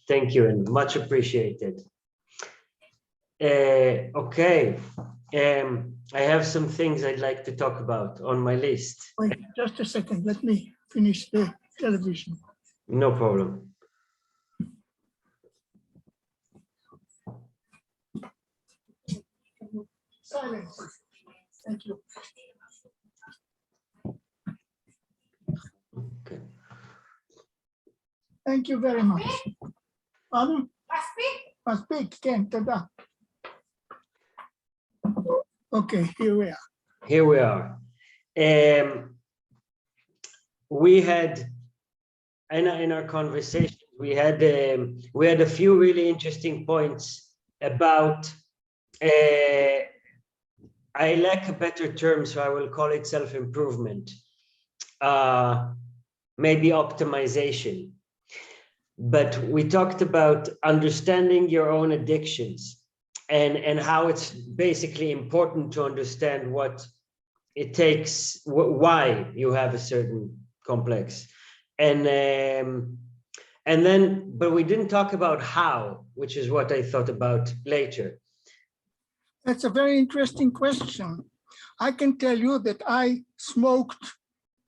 Thank you, and much appreciated. Okay, I have some things I'd like to talk about on my list. Wait, just a second. Let me finish the television. No problem. Silence. Thank you. Okay. Thank you very much. Pardon? מספיק, כן, תודה. Okay, here we are. Here we are. We had, in our conversation, we had a few really interesting points about, I lack a better term, so I will call it self-improvement, maybe optimization. But we talked about understanding your own addictions and how it's basically important to understand what it takes, why you have a certain complex. And then, but we didn't talk about how, which is what I thought about later. That's a very interesting question. I can tell you that I smoked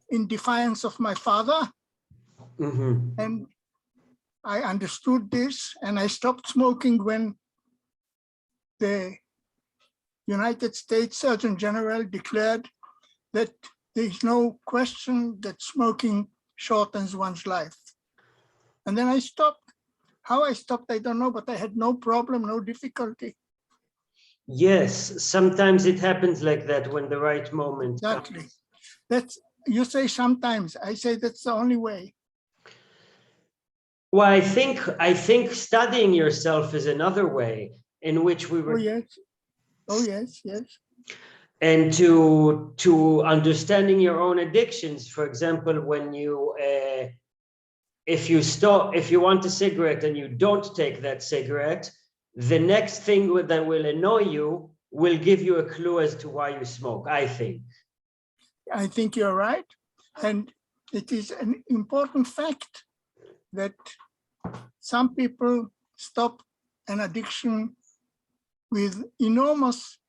in defiance of my father, and I understood this, and I stopped smoking when the United States Surgeon General declared that there is no question that smoking shortens one's life. And then I stopped. How I stopped, I don't know, but I had no problem, no difficulty. Yes, sometimes it happens like that when the right moment Exactly. comes. That's, you say sometimes, I say that's the only way. Well, I think studying yourself is another way in which we were. Oh yes, oh yes, yes. And to understanding your own addictions. For example, when you if you want a cigarette and you don't take that cigarette, the next thing that will annoy you will give you a clue as to why you smoke, I think. I think you're right. And it is an important fact that some people stop an addiction with enormous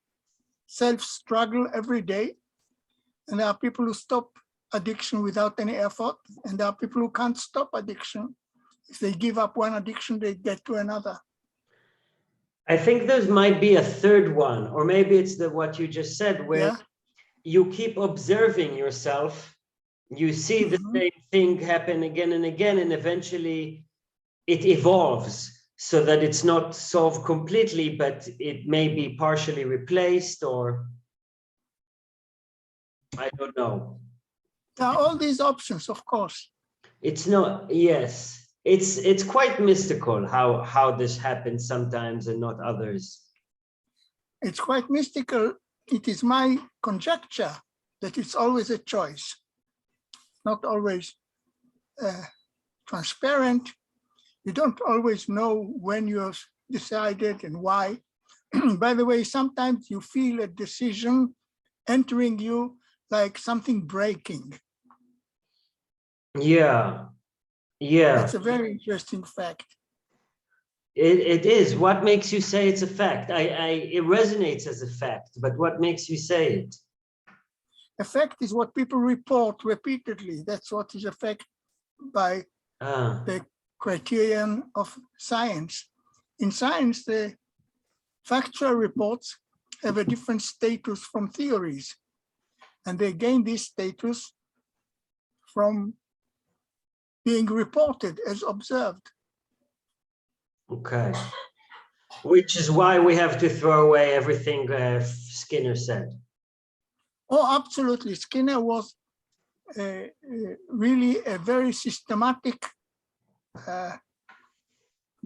self-struggle every day. And there are people who stop addiction without any effort. And there are people who can't stop addiction. If they give up one addiction, they get to another. I think there might be a third one, or maybe it's what you just said, where you keep observing yourself, you see the same thing happen again and again, and eventually it evolves so that it's not solved completely, but it may be partially replaced, or I don't know. There are all these options, of course. It's not, yes. It's quite mystical how this happens sometimes and not others. It's quite mystical. It is my conjecture that it's always a choice, not always transparent. You don't always know when you've decided and why. By the way, sometimes you feel a decision entering you like something breaking. Yeah. Yeah. That's a very interesting fact. It is. What makes you say it's a fact? It resonates as a fact, but what makes you say it? A fact is what people report repeatedly. That's what is a fact by the criterion of science. In science, the factual reports have a different status from theories, and they gain this status from being reported as observed. Okay. Which is why we have to throw away everything Skinner said. Oh, absolutely. Skinner was really a very systematic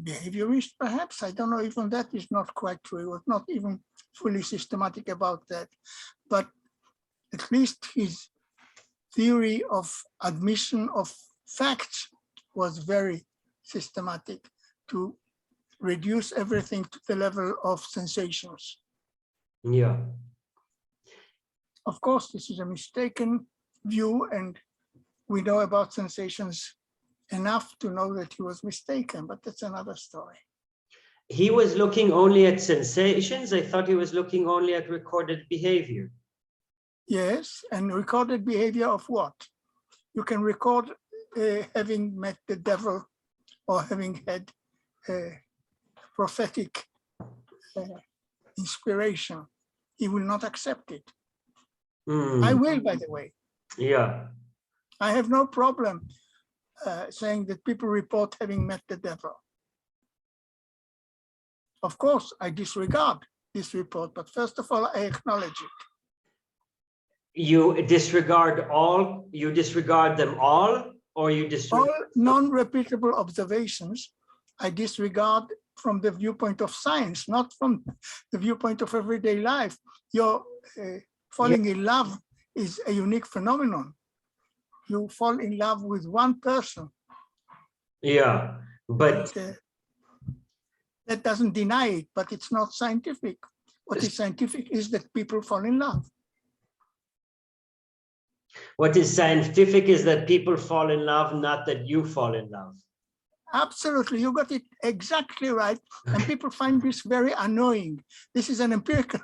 behaviorist, perhaps. I don't know, even that is not quite true. He was not even fully systematic about that. But at least his theory of admission of facts was very systematic to reduce everything to the level of sensations. Yeah. Of course, this is a mistaken view, and we know about sensations enough to know that he was mistaken, but that's another story. He was looking only at sensations. I thought he was looking only at recorded behavior. Yes, and recorded behavior of what? You can record having met the devil or having had prophetic inspiration. He will not accept it. I will, by the way. Yeah. I have no problem saying that people report having met the devil. Of course, I disregard this report, but first of all, I acknowledge it. You disregard all, you disregard them all, or you disregard? All non-repeatable observations, I disregard from the viewpoint of science, not from the viewpoint of everyday life. Your falling in love is a unique phenomenon. You fall in love with one person. Yeah, but that doesn't deny it, but it's not scientific. What is scientific is that people fall in love. What is scientific is that people fall in love, not that you fall in love. Absolutely, you got it exactly right. And people find this very annoying. This is an empirical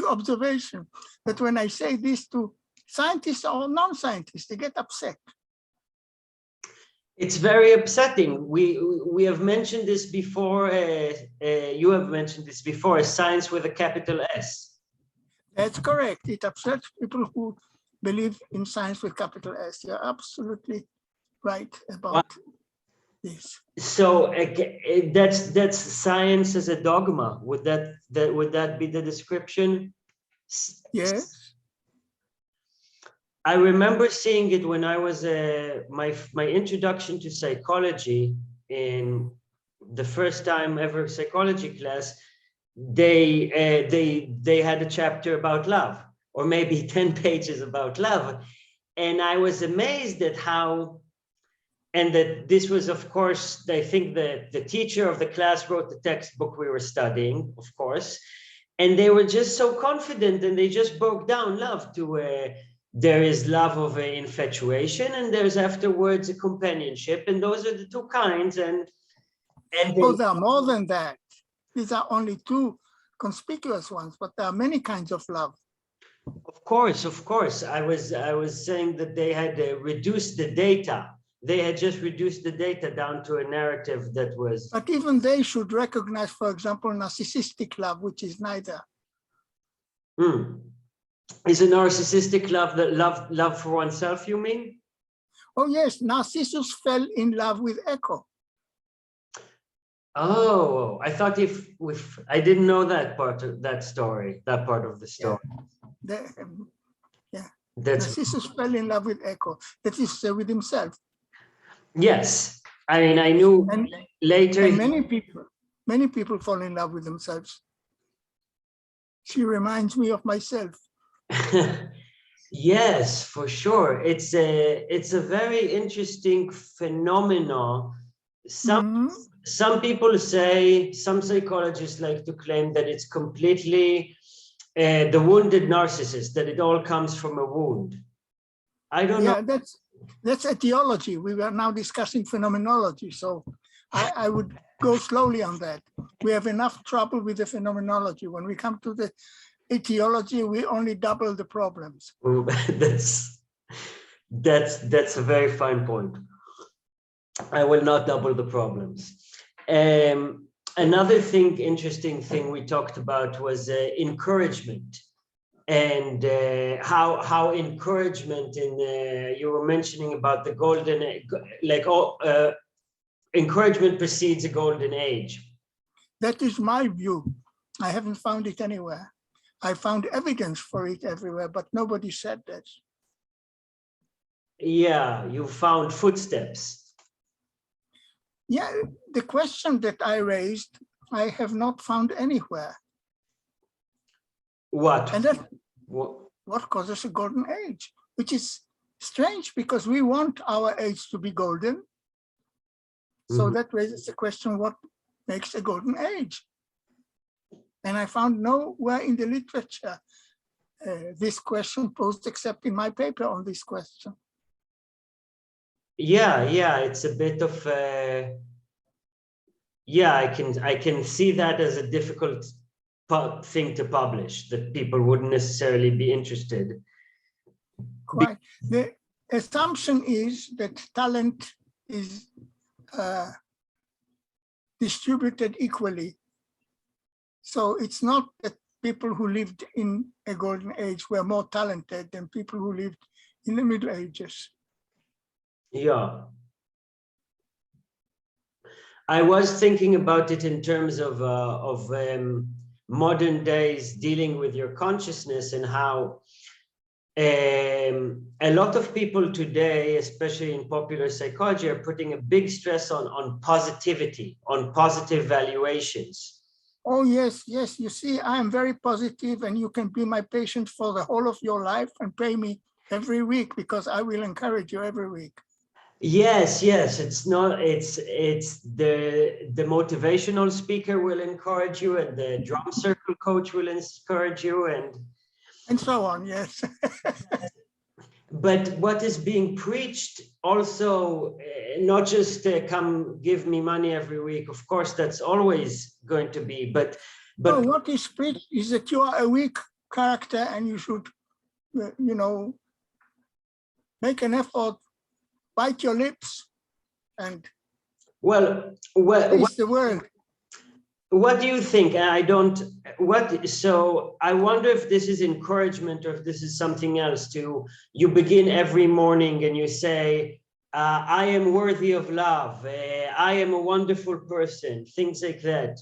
observation that when I say this to scientists or non-scientists, they get upset. It's very upsetting. We have mentioned this before. You have mentioned this before. Science with a capital S. That's correct. It upsets people who believe in science with capital S. You're absolutely right about this. So that's science as a dogma. Would that be the description? Yes. I remember seeing it when I was my introduction to psychology in the first time ever psychology class. They had a chapter about love, or maybe 10 pages about love, and I was amazed at how, and that this was, of course, I think the teacher of the class wrote the textbook we were studying, of course, and they were just so confident, and they just broke down love to there is love of infatuation, and there's afterwards a companionship, and those are the two kinds. And oh, there are more than that. These are only two conspicuous ones, but there are many kinds of love. Of course, of course. I was saying that they had reduced the data. They had just reduced the data down to a narrative that was. But even they should recognize, for example, narcissistic love, which is neither. Is a narcissistic love that love for oneself, you mean? Oh, yes. Narcissus fell in love with Echo. Oh, I thought if I didn't know that part of that story, that part of the story. Yeah. Narcissus fell in love with Echo. That is with himself. Yes. I mean, I knew later. And many people fall in love with themselves. She reminds me of myself. Yes, for sure. It's a very interesting phenomenon. Some people say, some psychologists like to claim that it's completely the wounded narcissist, that it all comes from a wound. I don't know. That's etiology. We were now discussing phenomenology, so I would go slowly on that. We have enough trouble with the phenomenology. When we come to the etiology, we only double the problems. That's a very fine point. I will not double the problems. Another interesting thing we talked about was encouragement, and how encouragement you were mentioning about the golden, encouragement precedes a golden age. That is my view. I haven't found it anywhere. I found evidence for it everywhere, but nobody said that. Yeah, you found footsteps. Yeah, the question that I raised, I have not found anywhere. What? And what causes a golden age? Which is strange because we want our age to be golden. So that raises the question, what makes a golden age? And I found nowhere in the literature this question posed except in my paper on this question. Yeah, it's a bit of yeah, I can see that as a difficult thing to publish, that people wouldn't necessarily be interested. Quite. The assumption is that talent is distributed equally. So it's not that people who lived in a golden age were more talented than people who lived in the Middle Ages. Yeah. I was thinking about it in terms of modern days dealing with your consciousness, and how a lot of people today, especially in popular psychology, are putting a big stress on positivity, on positive valuations. Oh, yes, yes. You see, I am very positive, and you can be my patient for the whole of your life and pay me every week, because I will encourage you every week. Yes, it's not, it's the motivational speaker will encourage you, and the drum circle coach will encourage you, and so on. Yes. But what is being preached also, not just come give me money every week, of course that's always going to be, but no, what is preached is that you are a weak character and you should, you know, make an effort, bite your lips, and face the world. What do you think? So I wonder if this is encouragement or if this is something else. You begin every morning and you say, I am worthy of love, I am a wonderful person, things like that.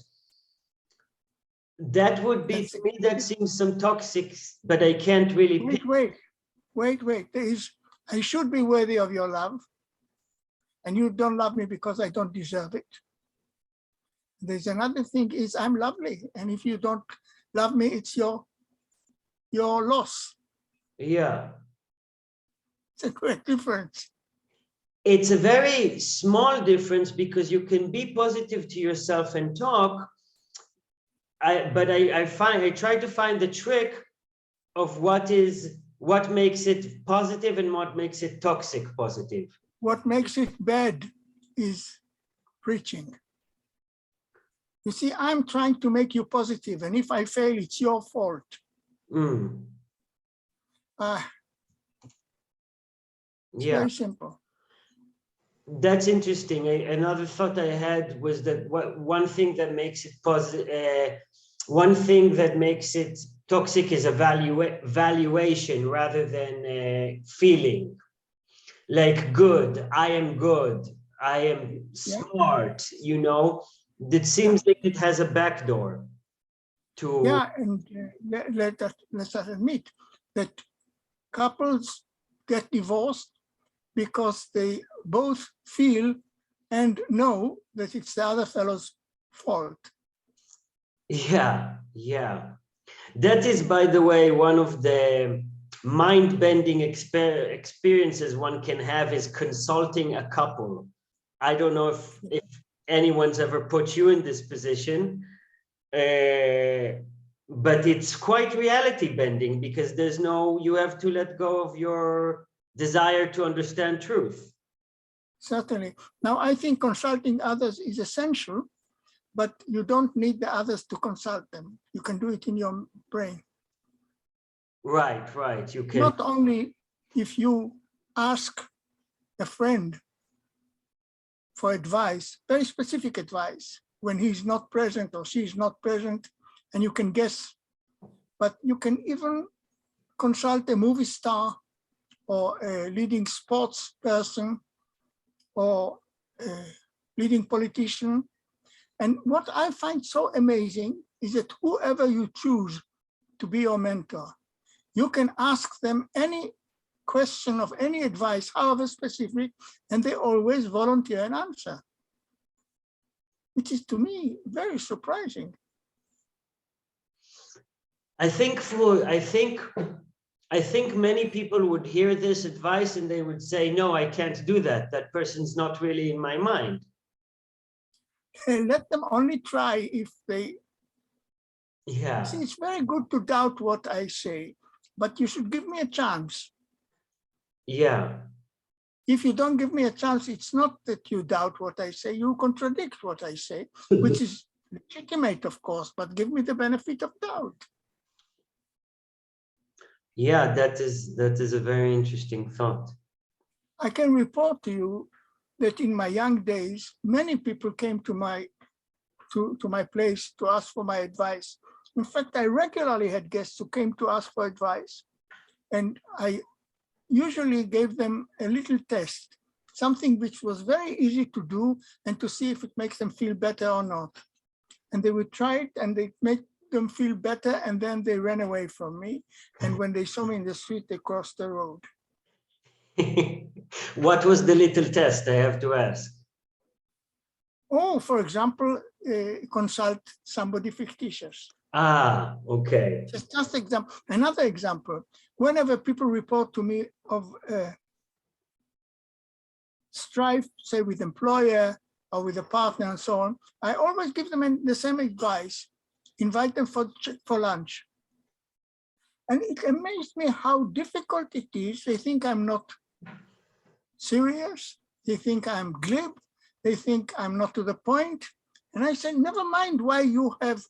That would be, to me, that seems some toxic, but I can't really pick. Wait. I should be worthy of your love, and you don't love me because I don't deserve it. There's another thing is I'm lovely, and if you don't love me, it's your loss. Yeah. It's a great difference. It's a very small difference, because you can be positive to yourself and talk. But I try to find the trick of what makes it positive and what makes it toxic positive. What makes it bad is preaching. You see, I'm trying to make you positive, and if I fail, it's your fault. It's very simple. That's interesting. Another thought I had was that one thing that makes it positive, one thing that makes it toxic is a valuation rather than feeling. Like good, I am good, I am smart, you know. It seems like it has a backdoor to. Yeah, and let's admit that couples get divorced because they both feel and know that it's the other fellow's fault. Yeah. That is, by the way, one of the mind-bending experiences one can have is consulting a couple. I don't know if anyone's ever put you in this position, but it's quite reality bending, because you have to let go of your desire to understand truth. Certainly. Now, I think consulting others is essential, but you don't need the others to consult them. You can do it in your brain. Right. You can. Not only if you ask a friend for advice, very specific advice, when he's not present or she's not present, and you can guess, but you can even consult a movie star or a leading sports person or a leading politician. And what I find so amazing is that whoever you choose to be your mentor, you can ask them any question of any advice, however specific, and they always volunteer an answer, which is to me very surprising. I think many people would hear this advice and they would say, no, I can't do that. That person's not really in my mind. And let them only try if they. Yeah. See, it's very good to doubt what I say, but you should give me a chance. Yeah. if you don't give me a chance, it's not that you doubt what I say, you contradict what I say, which is legitimate, of course, but give me the benefit of doubt. Yeah, that is a very interesting thought. I can report to you that in my young days, many people came to my place to ask for my advice. In fact, I regularly had guests who came to ask for advice, and I usually gave them a little test, something which was very easy to do and to see if it makes them feel better or not. And they would try it and they made them feel better, and then they ran away from me. And when they saw me in the street, they crossed the road. What was the little test, I have to ask? Oh, for example, consult somebody fictitious. Ah, okay. Just example. Another example, whenever people report to me of strife, say with employer or with a partner and so on, I always give them the same advice, invite them for lunch. And it amazed me how difficult it is. They think I'm not serious. They think I'm glib. They think I'm not to the point. And I said, never mind why you have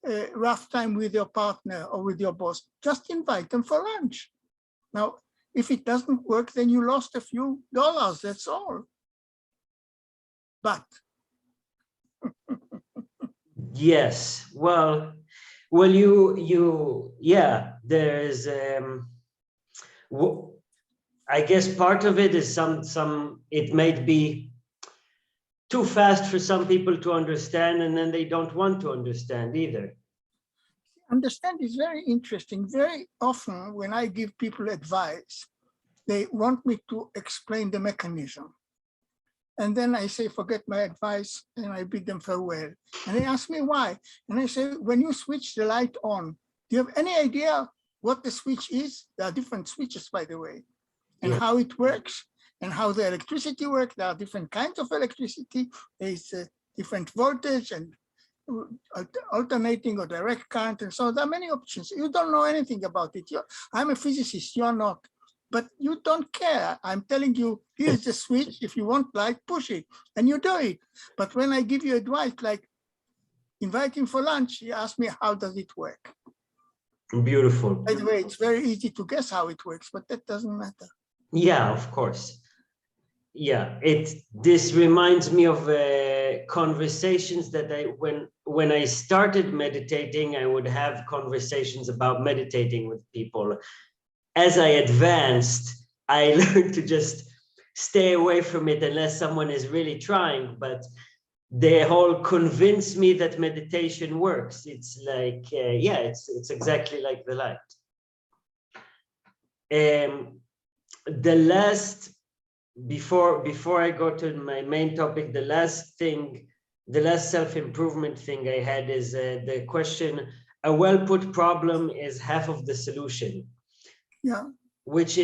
a rough time with your partner or with your boss, just invite them for lunch. Now, if it doesn't work, then you lost a few dollars, that's all. But. Yes, well, yeah, there's, I guess part of it is it might be too fast for some people to understand, and then they don't want to understand either. Understand is very interesting. Very often when I give people advice, they want me to explain the mechanism. And then I say, forget my advice, and I bid them farewell. And they ask me why. And I say, when you switch the light on, do you have any idea what the switch is? There are different switches, by the way, and how it works, and how the electricity works. There are different kinds of electricity. There's different voltage and alternating or direct current, and so there are many options. You don't know anything about it. I'm a physicist, you're not. But you don't care. I'm telling you, here's the switch. If you want light, push it, and you do it. But when I give you advice, like invite him for lunch, you ask me, how does it work? Beautiful. By the way, it's very easy to guess how it works, but that doesn't matter. Yeah, of course. Yeah, this reminds me of conversations that when I started meditating, I would have conversations about meditating with people. As I advanced, I learned to just stay away from it unless someone is really trying, but they all convince me that meditation works. It's like, yeah, it's exactly like the light. The last, before I go to my main topic, the last self-improvement thing I had is the question, a well-put problem is half of the solution. Yeah. Which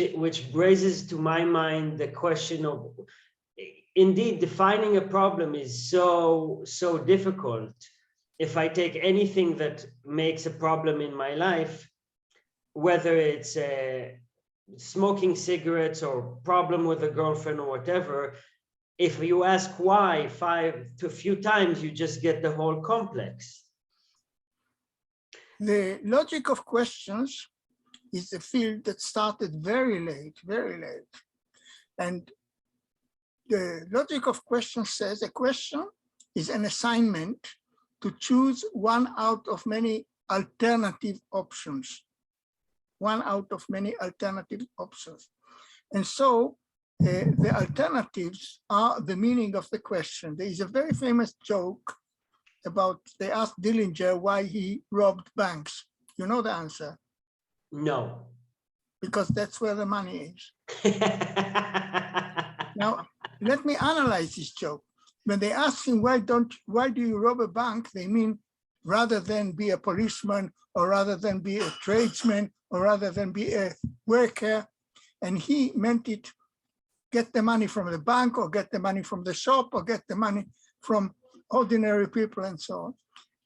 raises to my mind the question of, indeed, defining a problem is so difficult. If I take anything that makes a problem in my life, whether it's smoking cigarettes or problem with a girlfriend or whatever, if you ask why a few times, you just get the whole complex. The logic of questions is a field that started very late. And the logic of questions says a question is an assignment to choose one out of many alternative options. One out of many alternative options. And so the alternatives are the meaning of the question. There is a very famous joke about, they asked Dillinger why he robbed banks. You know the answer? No. Because that's where the money is. Now, let me analyze this joke. When they ask him, why do you rob a bank? They mean, rather than be a policeman, or rather than be a tradesman, or rather than be a worker. And he meant it, get the money from the bank, or get the money from the shop, or get the money from ordinary people, and so on.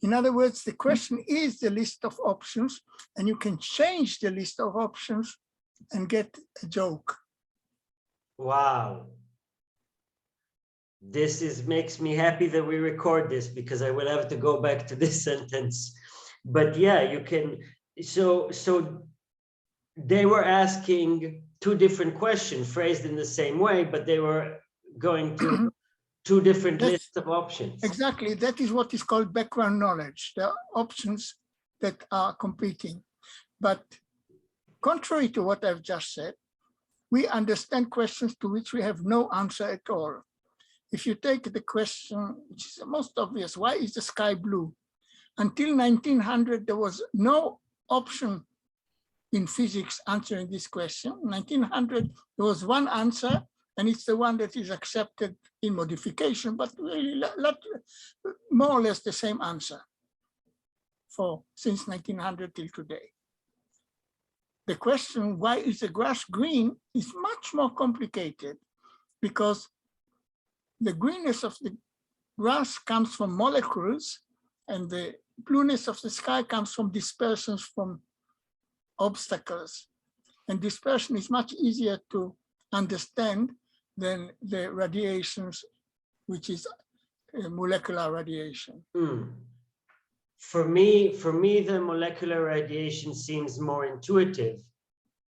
In other words, the question is the list of options, and you can change the list of options and get a joke. Wow. makes me happy that we record this, because I will have to go back to this sentence. But yeah, you can. So they were asking two different questions phrased in the same way, but they were going to two different lists of options. Exactly. That is what is called background knowledge. There are options that are competing. But contrary to what I've just said, we understand questions to which we have no answer at all. If you take the question, which is the most obvious, why is the sky blue? Until 1900, there was no option in physics answering this question. 1900, there was one answer, and it's the one that is accepted in modification, but really more or less the same answer since 1900 till today. The question, why is the grass green, is much more complicated, because the greenness of the grass comes from molecules, and the blueness of the sky comes from dispersions from obstacles. And dispersion is much easier to understand than the radiations, which is molecular radiation. For me, the molecular radiation seems more intuitive,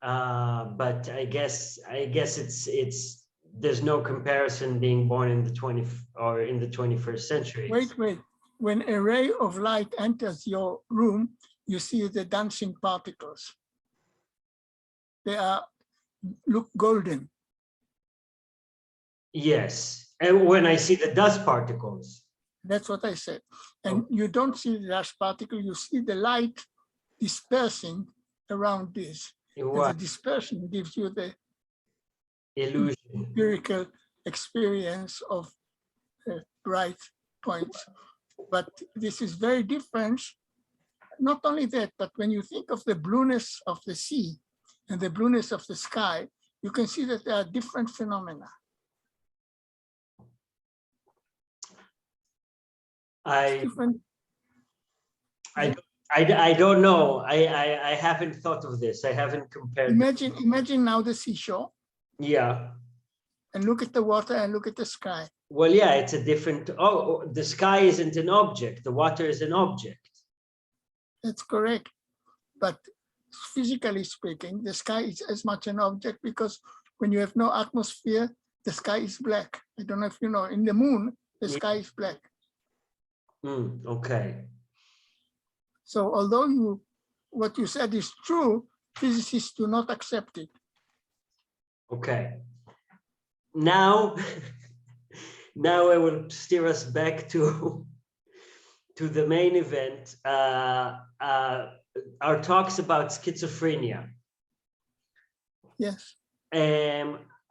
but I guess it's there's no comparison being born in the 21st century. Wait. When a ray of light enters your room, you see the dancing particles. They look golden. Yes, and when I see the dust particles. That's what I said. And you don't see the dust particle, you see the light dispersing around this. And the dispersion gives you the illusion, empirical experience of bright points. But this is very different. Not only that, but when you think of the blueness of the sea and the blueness of the sky, you can see that there are different phenomena. I don't know. I haven't thought of this. I haven't compared. Imagine now the seashore. Yeah. And look at the water and look at the sky. Well, yeah, it's a different. The sky isn't an object. The water is an object. That's correct. But physically speaking, the sky is as much an object, because when you have no atmosphere, the sky is black. I don't know if you know, in the moon, the sky is black. Okay. So although what you said is true, physicists do not accept it. Okay. Now I will steer us back to the main event. Our talks about schizophrenia. Yes.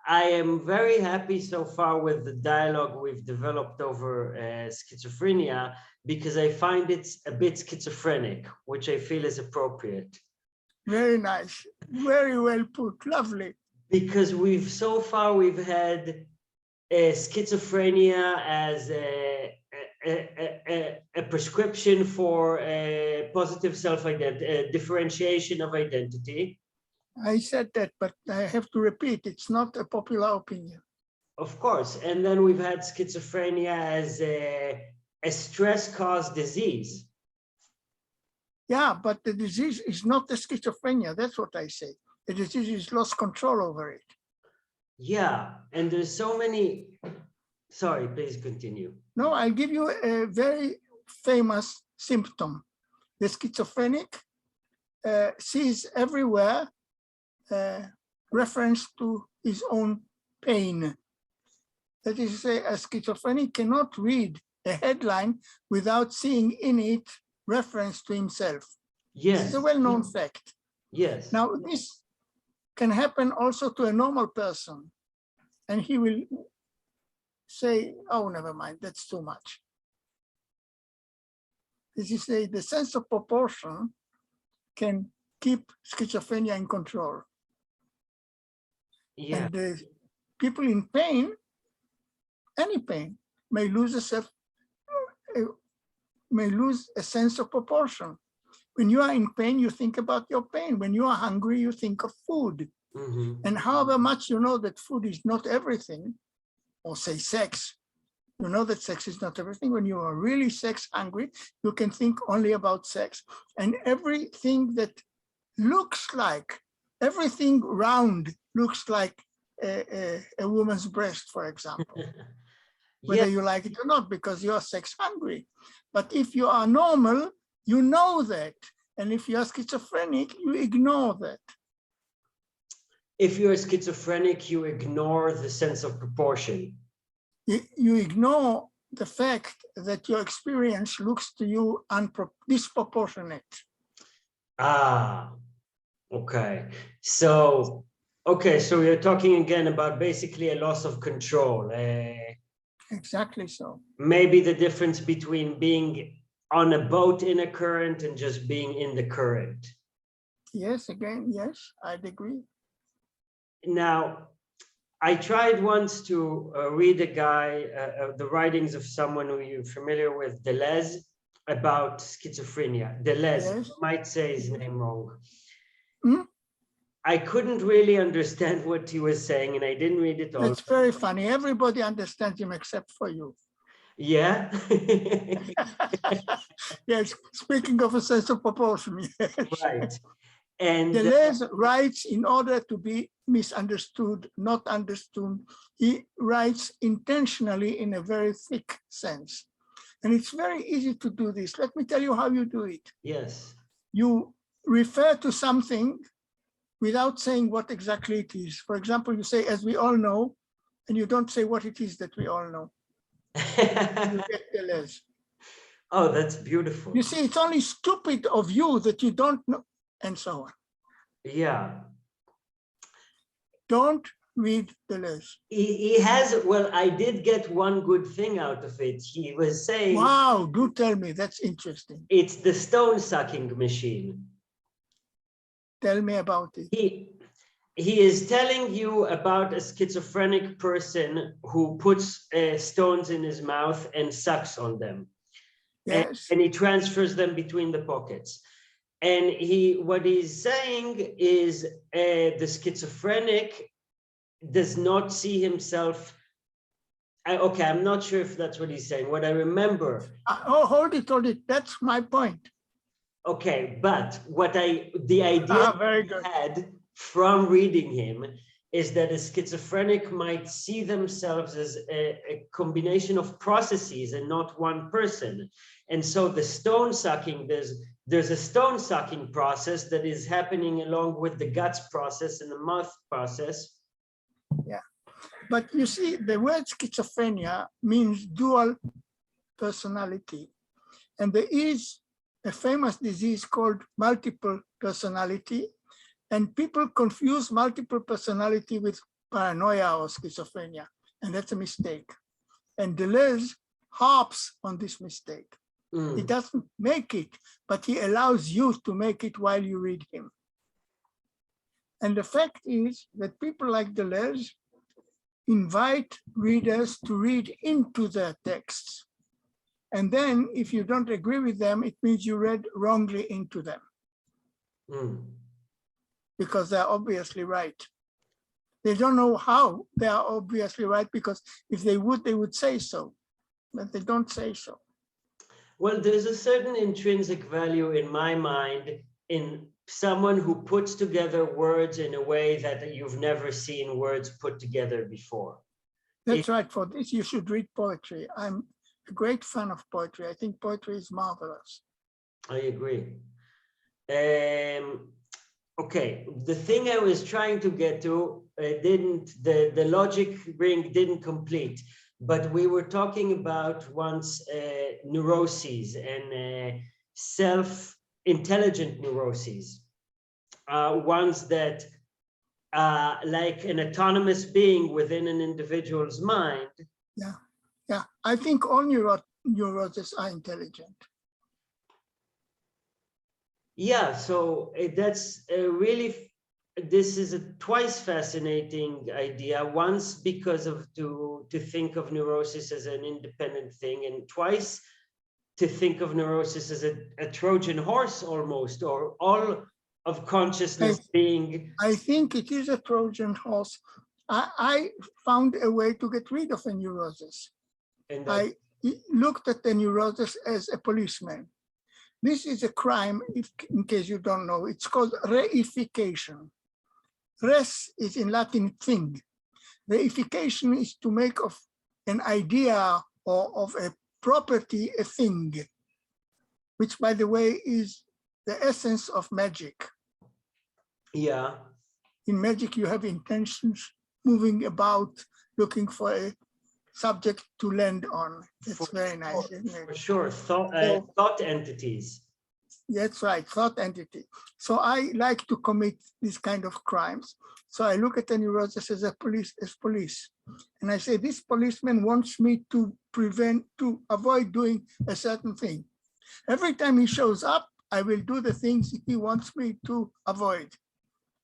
I am very happy so far with the dialogue we've developed over schizophrenia, because I find it's a bit schizophrenic, which I feel is appropriate. Very nice. Very well put. Lovely. Because so far we've had schizophrenia as a prescription for positive self-identity, differentiation of identity. I said that, but I have to repeat, it's not a popular opinion. Of course. And then we've had schizophrenia as a stress-caused disease. Yeah, but the disease is not the schizophrenia. That's what I say. The disease is lost control over it. Yeah, and there's so many. Sorry, please continue. No, I'll give you a very famous symptom. The schizophrenic sees everywhere reference to his own pain. That is to say, a schizophrenic cannot read a headline without seeing in it reference to himself. Yes. It's a well-known fact. Yes. Now, this can happen also to a normal person, and he will say, oh, never mind, that's too much. As you say, the sense of proportion can keep schizophrenia in control. Yeah. And the people in pain, any pain, may lose a sense of proportion. When you are in pain, you think about your pain. When you are hungry, you think of food. Mm-hmm. And however much you know that food is not everything, or say sex, You know that sex is not everything. When you are really sex hungry, you can think only about sex. And everything that looks like, everything round looks like a woman's breast, for example, whether you like it or not, because you're sex hungry. But if you are normal, you know that. And if you're schizophrenic, you ignore that. If you're schizophrenic, you ignore the sense of proportion. You ignore the fact that your experience looks to you disproportionate. Ah, okay. So you're talking again about basically a loss of control. Exactly so. Maybe the difference between being on a boat in a current and just being in the current. Yes, again, yes, I'd agree. Now, I tried once to read a guy, the writings of someone who you're familiar with, Deleuze, about schizophrenia. Deleuze, Yes. might say his name wrong. Hmm? I couldn't really understand what he was saying, and I didn't read it all. It's very funny. Everybody understands him except for you. Yeah. Yes, speaking of a sense of proportion, yes. Right. And Deleuze writes in order to be misunderstood, not understood. He writes intentionally in a very thick sense. And it's very easy to do this. Let me tell you how you do it. yes. You refer to something without saying what exactly it is. For example, you say, as we all know, and you don't say what it is that we all know. You get Deleuze. Oh, that's beautiful. You see, it's only stupid of you that you don't know, and so on. Yeah. Don't read Deleuze. He has, well, I did get one good thing out of it. He was saying, wow, do tell me, that's interesting. It's the stone sucking machine. Tell me about it. He is telling you about a schizophrenic person who puts stones in his mouth and sucks on them. Yes. And he transfers them between the pockets. And what he's saying is the schizophrenic does not see himself. Okay, I'm not sure if that's what he's saying. What I remember. Hold it. That's my point. Okay, but the idea very good. I had from reading him is that a schizophrenic might see themselves as a combination of processes and not one person. And so the stone sucking, there's a stone sucking process that is happening along with the guts process and the mouth process. Yeah, but you see, the word schizophrenia means dual personality. And there is a famous disease called multiple personality. And people confuse multiple personality with paranoia or schizophrenia. And that's a mistake. And Deleuze harps on this mistake. He doesn't make it, but he allows you to make it while you read him. And the fact is that people like Deleuze invite readers to read into their texts. And then if you don't agree with them, it means you read wrongly into them. Because they're obviously right. They don't know how they are obviously right, because if they would say so, but they don't say so. Well, there's a certain intrinsic value in my mind in someone who puts together words in a way that you've never seen words put together before. That's right. For this, you should read poetry. I'm a great fan of poetry. I think poetry is marvelous. I agree. Okay, the thing I was trying to get to the logic ring didn't complete, but we were talking about once neuroses and self-intelligent neuroses, ones that like an autonomous being within an individual's mind. Yeah. I think all neuroses are intelligent. Yeah, so that's really, this is a twice fascinating idea. Once because of to think of neurosis as an independent thing, and twice to think of neurosis as a Trojan horse almost, or all of consciousness being. I think it is a Trojan horse. I found a way to get rid of a neurosis. And I looked at the neurosis as a policeman. This is a crime, in case you don't know. It's called reification. Res is in Latin thing. Reification is to make of an idea or of a property a thing, which, by the way, is the essence of magic. Yeah. In magic, you have intentions moving about, looking for a subject to land on. It's very nice, isn't it? For sure, thought entities. That's right, thought entity. So I like to commit these kind of crimes. So I look at the neurosis as police. And I say, this policeman wants me to avoid doing a certain thing. Every time he shows up, I will do the things he wants me to avoid.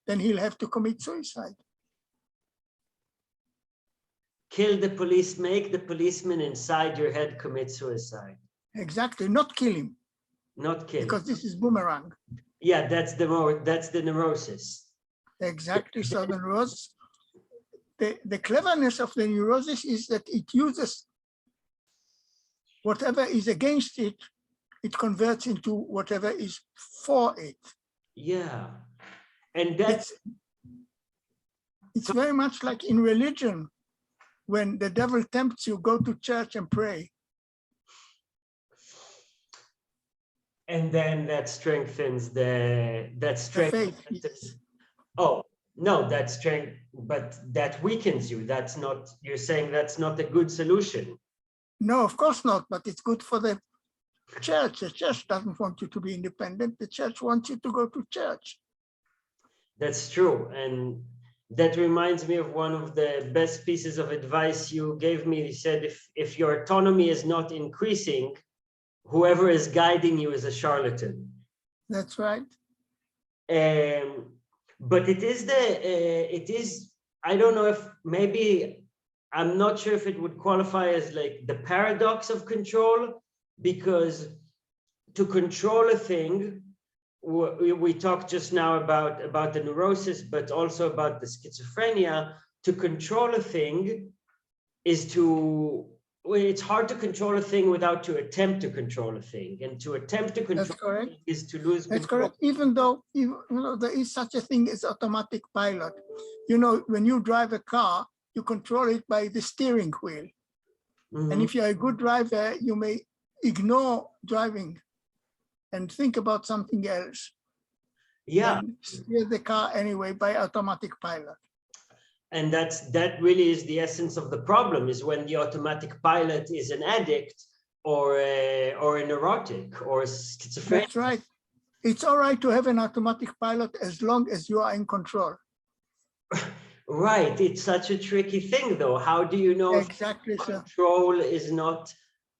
Then he'll have to commit suicide. Kill the police, make the policeman inside your head commit suicide. Exactly, not kill him. Not kill. Because this is boomerang. Yeah, that's the neurosis. Exactly, so the neurosis, the cleverness of the neurosis is that it uses whatever is against it, it converts into whatever is for it. Yeah, and that's... It's very much like in religion. When the devil tempts you, go to church and pray. And then that strengthens the faith. Oh, no, that's strength, but that weakens you. That's not, you're saying that's not a good solution. No, of course not, but it's good for the church. The church doesn't want you to be independent. The church wants you to go to church. That's true. And that reminds me of one of the best pieces of advice you gave me. You said, if your autonomy is not increasing, whoever is guiding you is a charlatan. That's right. But it is, I don't know if maybe, I'm not sure if it would qualify as like the paradox of control, because to control a thing, we talked just now about the neurosis, but also about the schizophrenia. To control a thing is to, it's hard to control a thing without to attempt to control a thing, and to attempt to control a thing is to lose control. That's correct. Even though there is such a thing as automatic pilot. You know, when you drive a car, you control it by the steering wheel. And if you're a good driver, you may ignore driving and think about something else. Yeah. And steer the car anyway by automatic pilot. And that really is the essence of the problem, is when the automatic pilot is an addict or a neurotic or schizophrenic. That's right. It's all right to have an automatic pilot as long as you are in control. Right. It's such a tricky thing, though. How do you know exactly, if control is not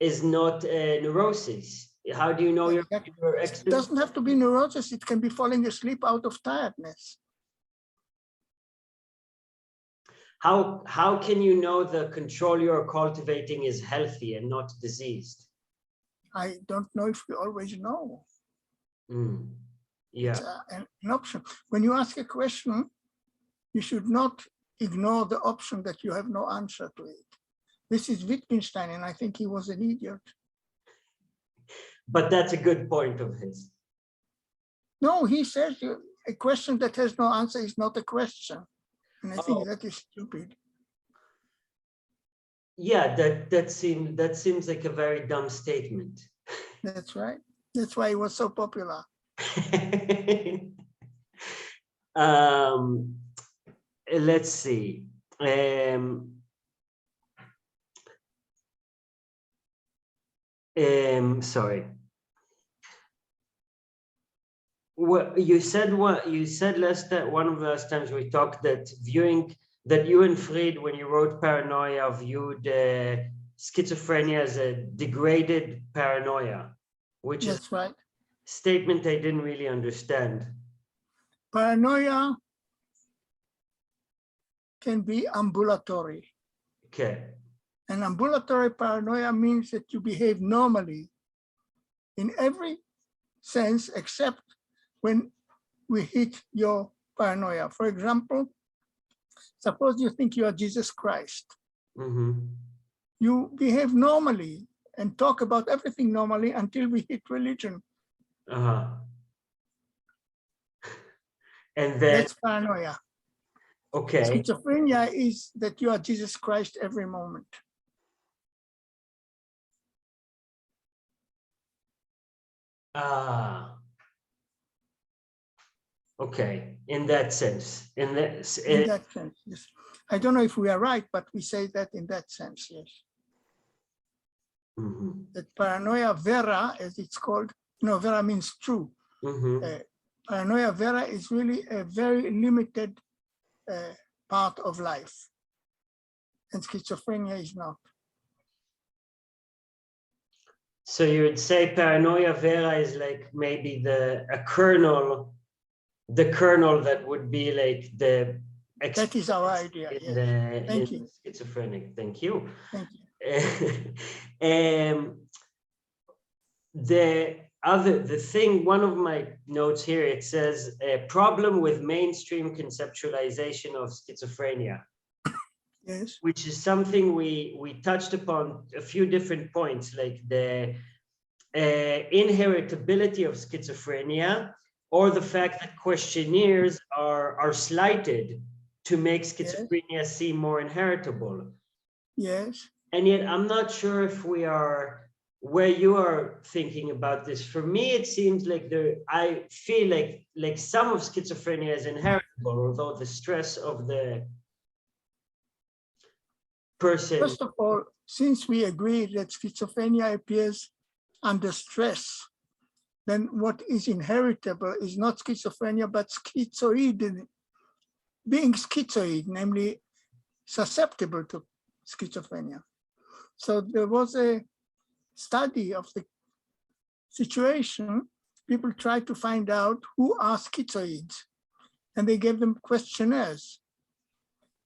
neurosis? How do you know exactly. It doesn't have to be neurosis. It can be falling asleep out of tiredness. How can you know the control you're cultivating is healthy and not diseased? I don't know if we always know. Yeah. It's an option. When you ask a question, you should not ignore the option that you have no answer to it. This is Wittgenstein, and I think he was an idiot. But that's a good point of his. No, he says a question that has no answer is not a question. And I think that is stupid. Yeah, that seems like a very dumb statement. That's right. That's why he was so popular. Let's see. Sorry. What you said one of the last times we talked, that you and Fried, when you wrote Paranoia, viewed schizophrenia as a degraded paranoia, which is right. a statement I didn't really understand. Paranoia can be ambulatory. Okay. And ambulatory paranoia means that you behave normally in every sense except when we hit your paranoia. For example, suppose you think you are Jesus Christ. you behave normally and talk about everything normally until we hit religion. And then that's paranoia. Okay. Schizophrenia is that you are Jesus Christ every moment. Okay. In that sense. In that sense, yes. I don't know if we are right, but we say that in that sense, yes. That paranoia vera, as it's called, vera means true. Paranoia vera is really a very limited part of life, and schizophrenia is not. So you would say paranoia vera is like maybe the kernel that would be like the. That is our idea. Yes. Thank you. Schizophrenic. Thank you. Thank you. One of my notes here, it says a problem with mainstream conceptualization of schizophrenia. Yes. Which is something we touched upon a few different points, like the inheritability of schizophrenia, or the fact that questionnaires are slighted to make schizophrenia seem more inheritable. Yes. And yet I'm not sure if we are where you are thinking about this. For me, it seems like I feel like some of schizophrenia is inheritable, although the stress of the person. First of all, since we agree that schizophrenia appears under stress, then what is inheritable is not schizophrenia, but schizoid, being schizoid, namely susceptible to schizophrenia. So there was a study of the situation. People tried to find out who are schizoids, and they gave them questionnaires.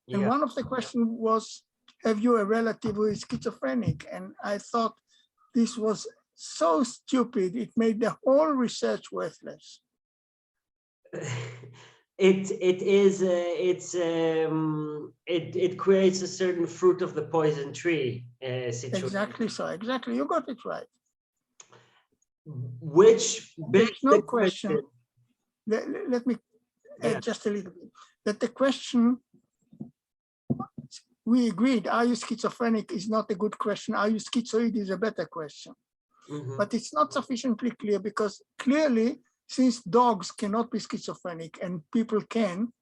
Yeah. And one of the questions was, have you a relative who is schizophrenic? And I thought this was so stupid, it made the whole research worthless. It creates a certain fruit of the poison tree situation. Exactly so, exactly, you got it right. Which there's no question. Let me add just a little bit. That the question, we agreed, are you schizophrenic is not a good question. Are you schizoid is a better question. But it's not sufficiently clear, because clearly, since dogs cannot be schizophrenic and people can,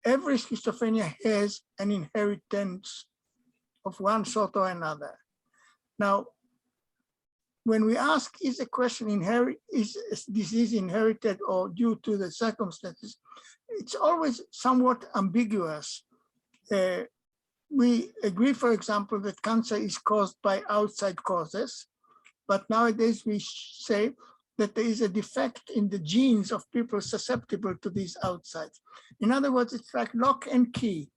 every schizophrenia has an inheritance of one sort or another. Now, when we ask, is a question is disease inherited or due to the circumstances, it's always somewhat ambiguous. We agree, for example, that cancer is caused by outside causes, but nowadays we say that there is a defect in the genes of people susceptible to these outsides. In other words, it's like lock and key.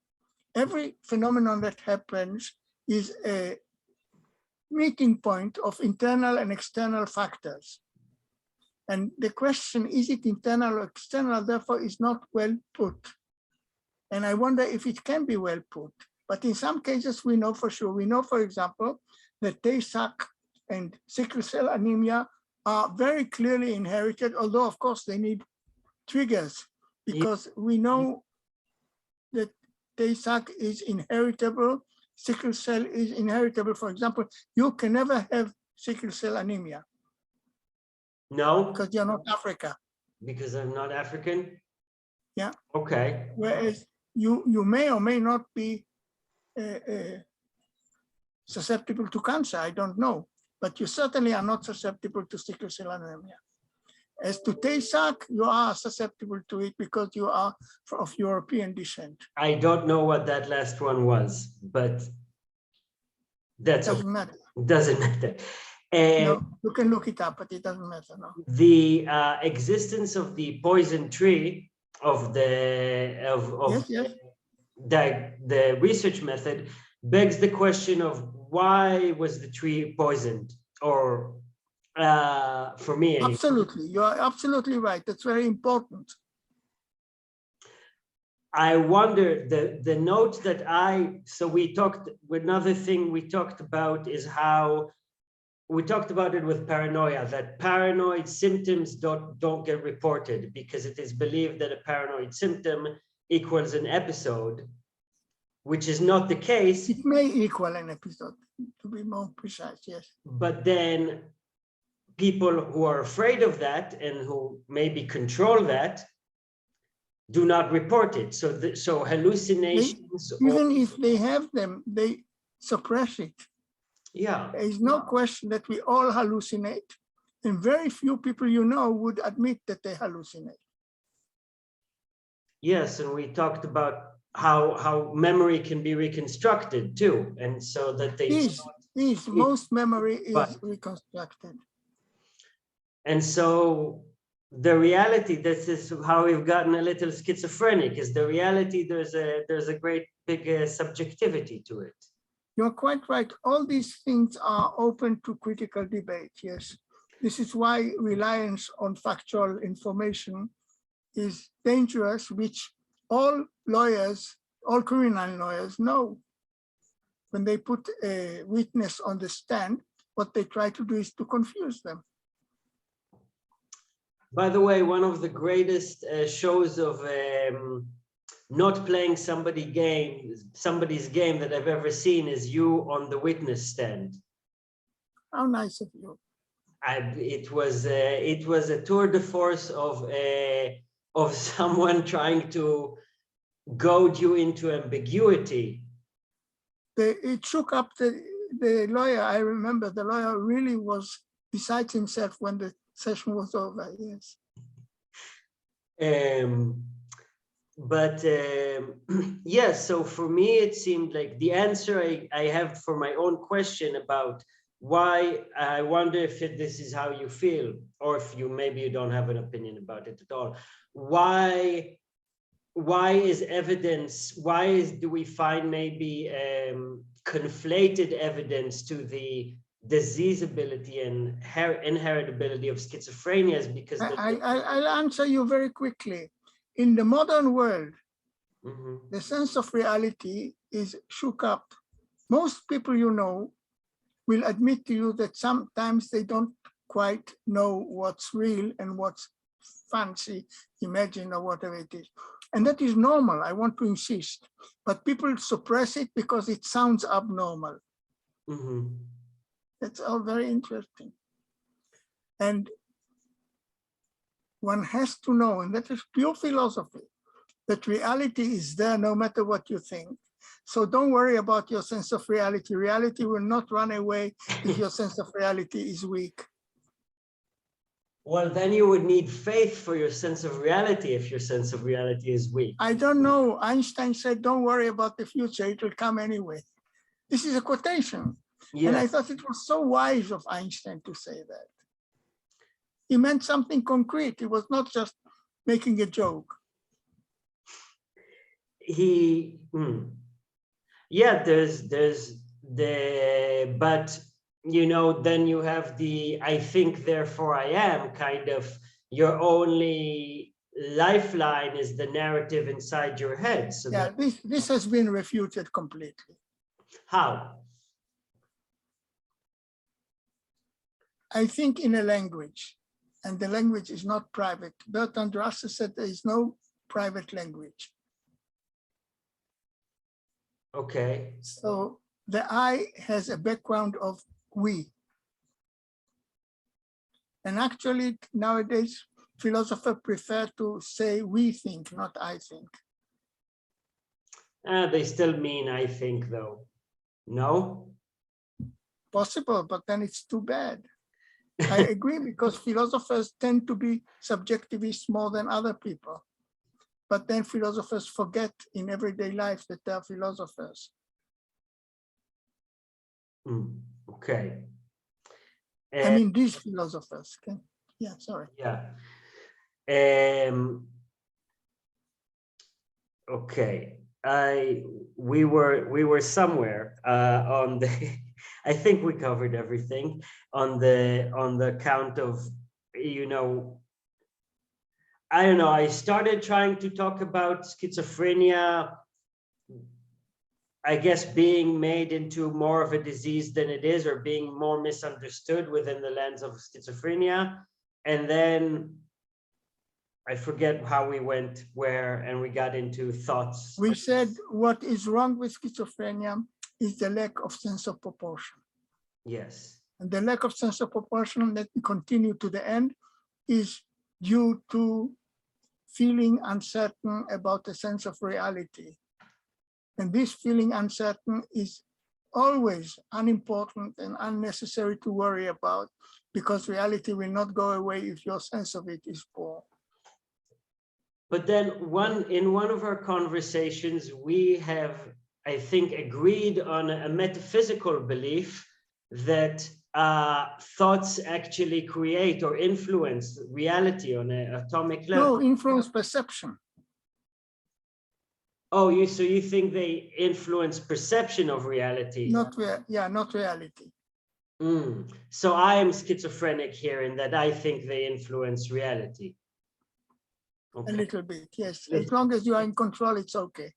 Every phenomenon that happens is a meeting point of internal and external factors. And the question, is it internal or external, therefore is not well put. And I wonder if it can be well put. But in some cases, we know for sure. We know, for example, that Tay-Sachs and sickle cell anemia are very clearly inherited, although of course they need triggers, because we know that Tay-Sachs is inheritable, sickle cell is inheritable. For example, you can never have sickle cell anemia. No? Because you're not Africa. Because I'm not African? Yeah. Okay. Whereas you may or may not be susceptible to cancer, I don't know. But you certainly are not susceptible to sickle cell anemia. As to Tay-Sachs, you are susceptible to it because you are of European descent. I don't know what that last one was, but that's doesn't matter. Doesn't matter. No, you can look it up, but it doesn't matter. No. The existence of the poison tree of the the research method begs the question of why was the tree poisoned, or for me anyway. Absolutely, you are absolutely right. That's very important. I wonder, the note that so we talked, another thing we talked about is how, we talked about it with paranoia, that paranoid symptoms don't get reported because it is believed that a paranoid symptom equals an episode, which is not the case. It may equal an episode, to be more precise, yes. But then people who are afraid of that and who maybe control that do not report it. So so hallucinations, even if they have them, they suppress it. Yeah. There is no question that we all hallucinate, and very few people you know would admit that they hallucinate. Yes, and we talked about how memory can be reconstructed too, and so that they most memory is reconstructed. And so the reality, this is how we've gotten a little schizophrenic, is the reality, there's a great big subjectivity to it. You're quite right. All these things are open to critical debate, yes. This is why reliance on factual information is dangerous, which all lawyers, all criminal lawyers know. When they put a witness on the stand, what they try to do is to confuse them. By the way, one of the greatest shows of not playing somebody's game that I've ever seen is you on the witness stand. How nice of you. It was a tour de force of someone trying to goad you into ambiguity. It shook up the lawyer. I remember the lawyer really was beside himself when the session was over, yes. Yes, so for me, it seemed like the answer I have for my own question about why, I wonder if this is how you feel, or if maybe you don't have an opinion about it at all. Why is evidence, do we find maybe conflated evidence to the diseaseability and inheritability of schizophrenia? Is because I'll answer you very quickly. In the modern world, the sense of reality is shook up. Most people you know will admit to you that sometimes they don't quite know what's real and what's fancy, imagined, or whatever it is. And that is normal, I want to insist. But people suppress it because it sounds abnormal. That's all very interesting. And one has to know, and that is pure philosophy, that reality is there no matter what you think. So don't worry about your sense of reality. Reality will not run away if your sense of reality is weak. Well, then you would need faith for your sense of reality if your sense of reality is weak. I don't know. Einstein said, don't worry about the future. It will come anyway. This is a quotation. Yes. And I thought it was so wise of Einstein to say that. He meant something concrete. He was not just making a joke. Yeah, but you know, then you have the I think, therefore I am kind of, your only lifeline is the narrative inside your head. So yeah, this has been refuted completely. How? I think in a language, and the language is not private. Bertrand Russell said there is no private language. Okay. So the I has a background of we. And actually nowadays, philosophers prefer to say we think, not I think. They still mean I think though. No? Possible, but then it's too bad. I agree, because philosophers tend to be subjectivists more than other people. But then philosophers forget in everyday life that they are philosophers. Okay. I mean, these philosophers. Yeah, sorry. Yeah. Okay. We were somewhere on the. I think we covered everything on the count of, you know, I don't know, I started trying to talk about schizophrenia, I guess, being made into more of a disease than it is, or being more misunderstood within the lens of schizophrenia. And then I forget how we went where, and we got into thoughts. We said what is wrong with schizophrenia is the lack of sense of proportion. Yes. And the lack of sense of proportion, let me continue to the end, is due to feeling uncertain about the sense of reality. And this feeling uncertain is always unimportant and unnecessary to worry about, because reality will not go away if your sense of it is poor. But then in one of our conversations, we have, I think, agreed on a metaphysical belief that thoughts actually create or influence reality on an atomic level. No, influence perception. Oh, so you think they influence perception of reality? Not reality. So I am schizophrenic here in that I think they influence reality. Okay. A little bit, yes. As long as you are in control, it's okay.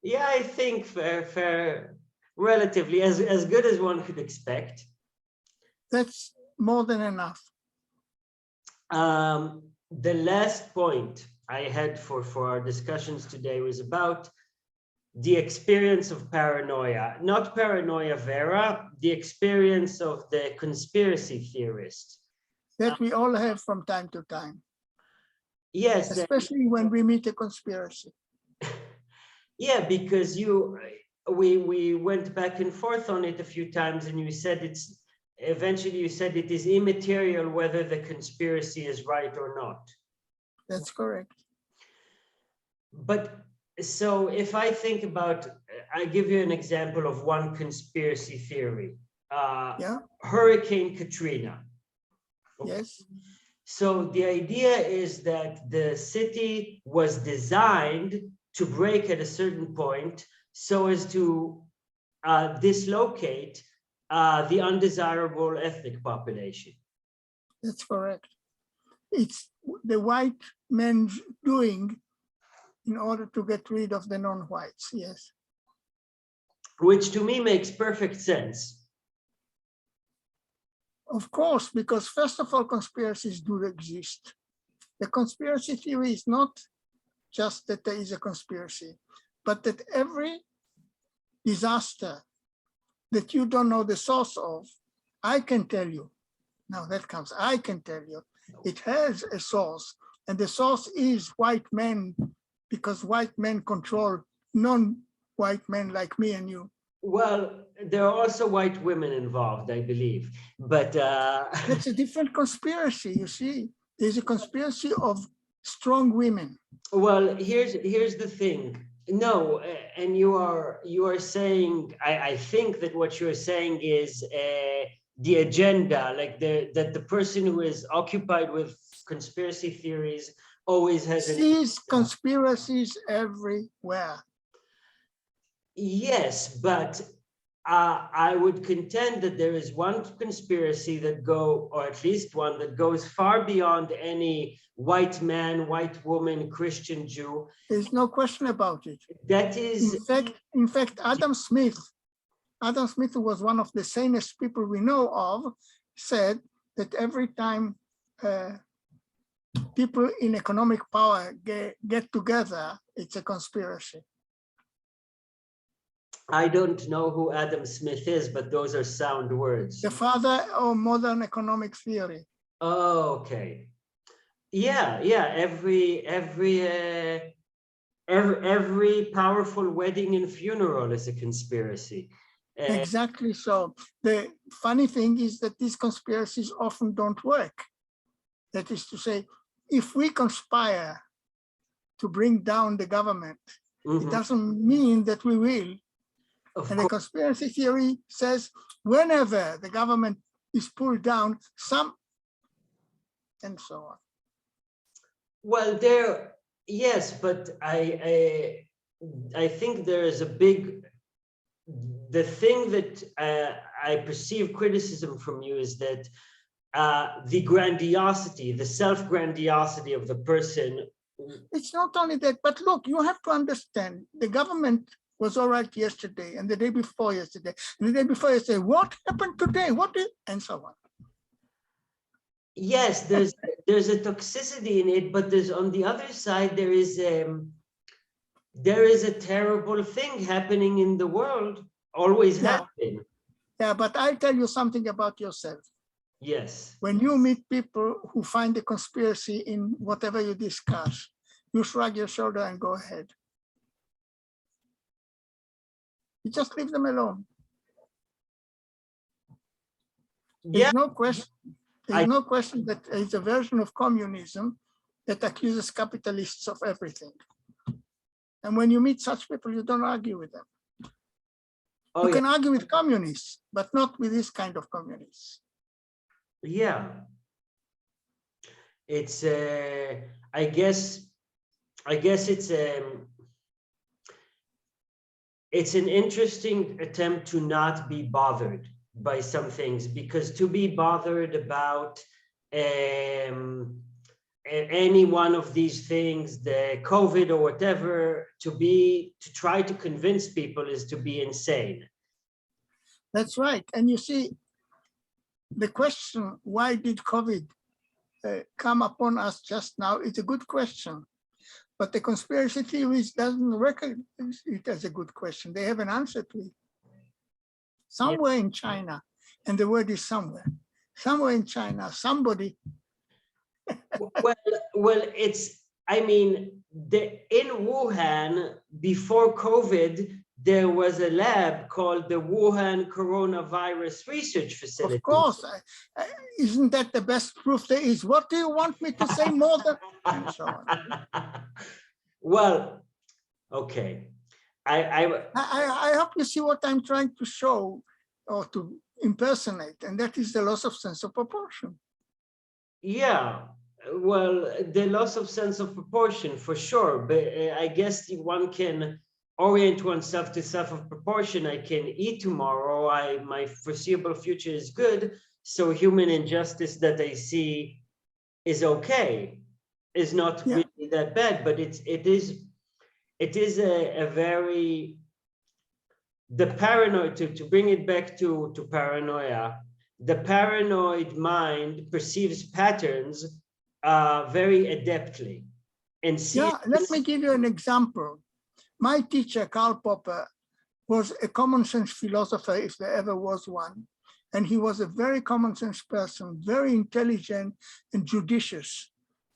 Yeah, I think fair, relatively as good as one could expect. That's more than enough. The last point I had for our discussions today was about the experience of paranoia, not paranoia vera, the experience of the conspiracy theorist. That we all have from time to time. Yes. Especially when we meet a conspiracy. Yeah, because we went back and forth on it a few times, and you said eventually you said it is immaterial whether the conspiracy is right or not. That's correct. But so if I think about, I give you an example of one conspiracy theory. Hurricane Katrina. Okay. Yes. So the idea is that the city was designed to break at a certain point so as to dislocate the undesirable ethnic population. That's correct. It's the white men doing in order to get rid of the non-whites, yes. Which to me makes perfect sense. Of course, because first of all, conspiracies do exist. The conspiracy theory is not just that there is a conspiracy, but that every disaster that you don't know the source of, I can tell you. Now that comes, I can tell you. It has a source, and the source is white men, because white men control non-white men like me and you. Well, there are also white women involved, I believe, but that's a different conspiracy. You see, there's a conspiracy of strong women. Well, here's the thing. No, and you are saying, I think that what you're saying is the agenda, like that the person who is occupied with conspiracy theories always has sees conspiracies everywhere. Yes, but I would contend that there is one conspiracy or at least one that goes far beyond any white man, white woman, Christian Jew. There's no question about it. That is, in fact, Adam Smith, who was one of the sanest people we know of, said that every time people in economic power get together, it's a conspiracy. I don't know who Adam Smith is, but those are sound words. The father of modern economic theory. Oh, okay. Yeah. Every powerful wedding and funeral is a conspiracy. Exactly so. The funny thing is that these conspiracies often don't work. That is to say, if we conspire to bring down the government, it doesn't mean that we will. And the conspiracy theory says whenever the government is pulled down, and so on. Well, yes, but I think there is the thing that I perceive criticism from you is that the grandiosity, the self-grandiosity of the person. It's not only that, but look, you have to understand, the government was all right yesterday and the day before yesterday, and the day before yesterday, what happened today? And so on. Yes, there's a toxicity in it, but there's, on the other side, there is a terrible thing happening in the world, always has been. Yeah, but I'll tell you something about yourself. Yes. When you meet people who find a conspiracy in whatever you discuss, you shrug your shoulder and go ahead. You just leave them alone. There's no question. There's no question that there is a version of communism that accuses capitalists of everything. And when you meet such people, you don't argue with them. You can argue with communists, but not with this kind of communists. Yeah. It's I guess it's an interesting attempt to not be bothered by some things, because to be bothered about any one of these things, the COVID or whatever, to try to convince people is to be insane. That's right. And you see, the question, why did COVID come upon us just now, is a good question. But the conspiracy theories doesn't recognize it as a good question. They have an answer to it. Somewhere in China, and the word is somewhere in China, somebody. well, it's, I mean, in Wuhan, before COVID, there was a lab called the Wuhan Coronavirus Research Facility. Of course. Isn't that the best proof there is? What do you want me to say more than? And so on. Well, okay. I hope you see what I'm trying to show or to impersonate, and that is the loss of sense of proportion. Yeah, well, the loss of sense of proportion, for sure. But I guess one can orient oneself to self of proportion. I can eat tomorrow. My foreseeable future is good. So human injustice that I see is okay, is not really that bad. But it is a very, the paranoid, to bring it back to paranoia, the paranoid mind perceives patterns very adeptly. And let me give you an example. My teacher, Karl Popper, was a common sense philosopher, if there ever was one. And he was a very common sense person, very intelligent and judicious.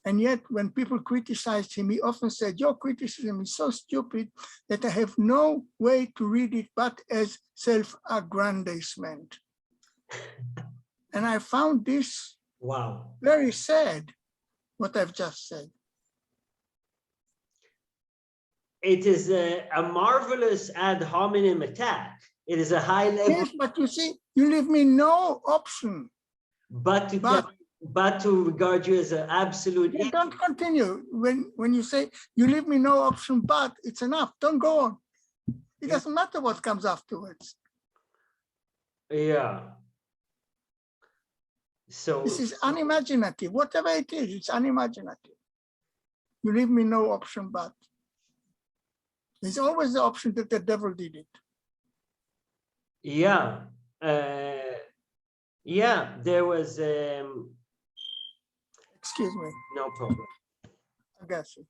And yet when people criticized him, he often said, your criticism is so stupid that I have no way to read it but as self-aggrandizement. And I found this very sad, what I've just said. It is a marvelous ad hominem attack. It is a high level. Yes, but you see, you leave me no option. But to regard you as an absolute. You don't continue. When you say you leave me no option, but it's enough. Don't go on. It doesn't matter what comes afterwards. Yeah. So this is unimaginative. Whatever it is, it's unimaginative. You leave me no option, but. There's always the option that the devil did it. Yeah. Yeah, there was. Excuse me. No problem. Agassi.